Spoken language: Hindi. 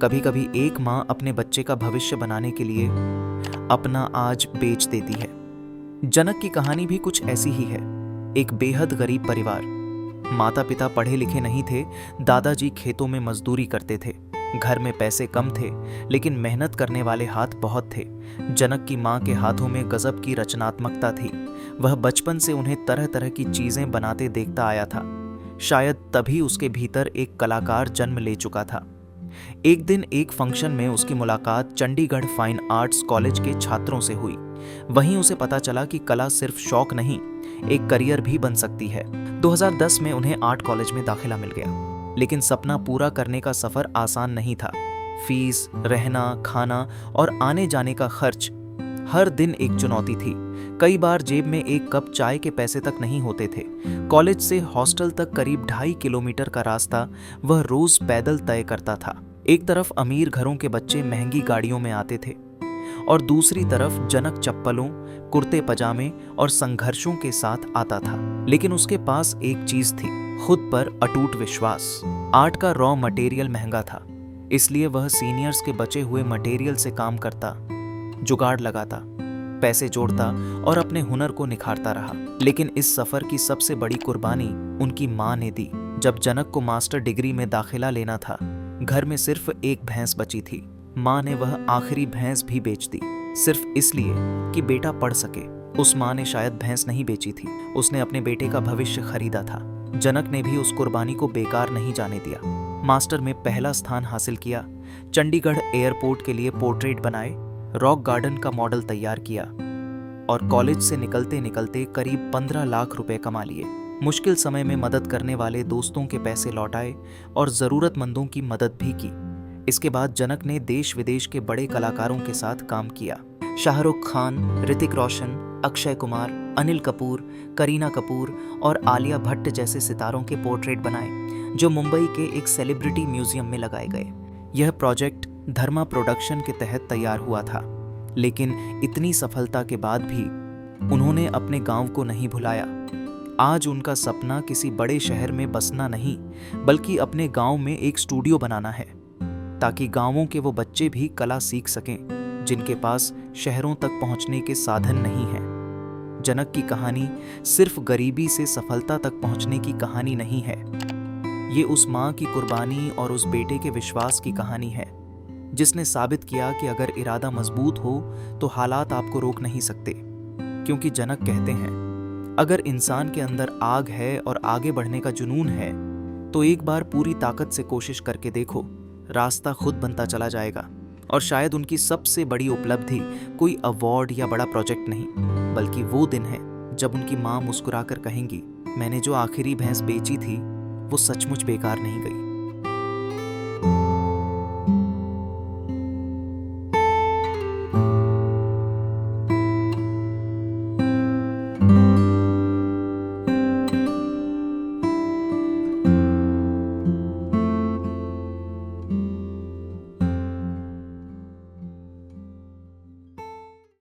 कभी कभी एक माँ अपने बच्चे का भविष्य बनाने के लिए अपना आज बेच देती है। जनक की कहानी भी कुछ ऐसी ही है। एक बेहद गरीब परिवार, माता पिता पढ़े लिखे नहीं थे, दादाजी खेतों में मजदूरी करते थे। घर में पैसे कम थे, लेकिन मेहनत करने वाले हाथ बहुत थे। जनक की माँ के हाथों में गजब की रचनात्मकता थी। वह बचपन से उन्हें तरह तरह की चीजें बनाते देखता आया था। शायद तभी उसके भीतर एक कलाकार जन्म ले चुका था। एक दिन एक फंक्शन में उसकी मुलाकात चंडीगढ़ फाइन आर्ट्स कॉलेज के छात्रों से हुई। वहीं उसे पता चला कि कला सिर्फ शौक नहीं, एक करियर भी बन सकती है। 2010 में उन्हें आर्ट कॉलेज में दाखिला मिल गया, लेकिन सपना पूरा करने का सफर आसान नहीं था। फीस, रहना, खाना और आने जाने का खर्च हर दिन एक चुनौती थी। कई बार जेब में एक कप चाय के पैसे तक नहीं होते थे। कॉलेज से हॉस्टल तक करीब 2.5 किलोमीटर का रास्ता वह रोज पैदल तय करता था। एक तरफ अमीर घरों के बच्चे महंगी गाड़ियों में आते थे और दूसरी तरफ जनक चप्पलों, कुर्ते पजामे और संघर्षों के साथ आता था। लेकिन उसके पास एक चीज थी, खुद पर अटूट विश्वास। आर्ट का रॉ मटेरियल महंगा था, इसलिए वह सीनियर्स के बचे हुए मटेरियल से काम करता, जुगाड़ लगाता, पैसे जोड़ता और अपने हुनर को निखारता रहा। लेकिन इस सफर की सबसे बड़ी कुर्बानी उनकी माँ ने दी। जब जनक को मास्टर डिग्री में दाखिला लेना था, घर में सिर्फ एक भैंस बची थी। माँ ने वह आखिरी भैंस भी बेच दी, सिर्फ इसलिए कि बेटा पढ़ सके। उस माँ ने शायद भैंस नहीं बेची थी, उसने अपने बेटे का भविष्य खरीदा था। जनक ने भी उस कुर्बानी को बेकार नहीं जाने दिया। मास्टर में पहला स्थान हासिल किया, चंडीगढ़ एयरपोर्ट के लिए पोर्ट्रेट बनाए, रॉक गार्डन का मॉडल तैयार किया और कॉलेज से निकलते निकलते करीब 15 लाख रुपए कमा लिए। मुश्किल समय में मदद करने वाले दोस्तों के पैसे लौटाए और जरूरतमंदों की मदद भी की। इसके बाद जनक ने देश विदेश के बड़े कलाकारों के साथ काम किया। शाहरुख खान, ऋतिक रोशन, अक्षय कुमार, अनिल कपूर, करीना कपूर और आलिया भट्ट जैसे सितारों के पोर्ट्रेट बनाए, जो मुंबई के एक सेलिब्रिटी म्यूजियम में लगाए गए। यह प्रोजेक्ट धर्मा प्रोडक्शन के तहत तैयार हुआ था। लेकिन इतनी सफलता के बाद भी उन्होंने अपने गांव को नहीं भुलाया। आज उनका सपना किसी बड़े शहर में बसना नहीं, बल्कि अपने गांव में एक स्टूडियो बनाना है, ताकि गांवों के वो बच्चे भी कला सीख सकें जिनके पास शहरों तक पहुंचने के साधन नहीं हैं। जनक की कहानी सिर्फ गरीबी से सफलता तक पहुंचने की कहानी नहीं है, ये उस माँ की कुर्बानी और उस बेटे के विश्वास की कहानी है, जिसने साबित किया कि अगर इरादा मजबूत हो तो हालात आपको रोक नहीं सकते। क्योंकि जनक कहते हैं, अगर इंसान के अंदर आग है और आगे बढ़ने का जुनून है, तो एक बार पूरी ताकत से कोशिश करके देखो, रास्ता खुद बनता चला जाएगा। और शायद उनकी सबसे बड़ी उपलब्धि कोई अवार्ड या बड़ा प्रोजेक्ट नहीं, बल्कि वो दिन है जब उनकी माँ मुस्कुराकर कहेंगी, मैंने जो आखिरी भैंस बेची थी वो सचमुच बेकार नहीं गई।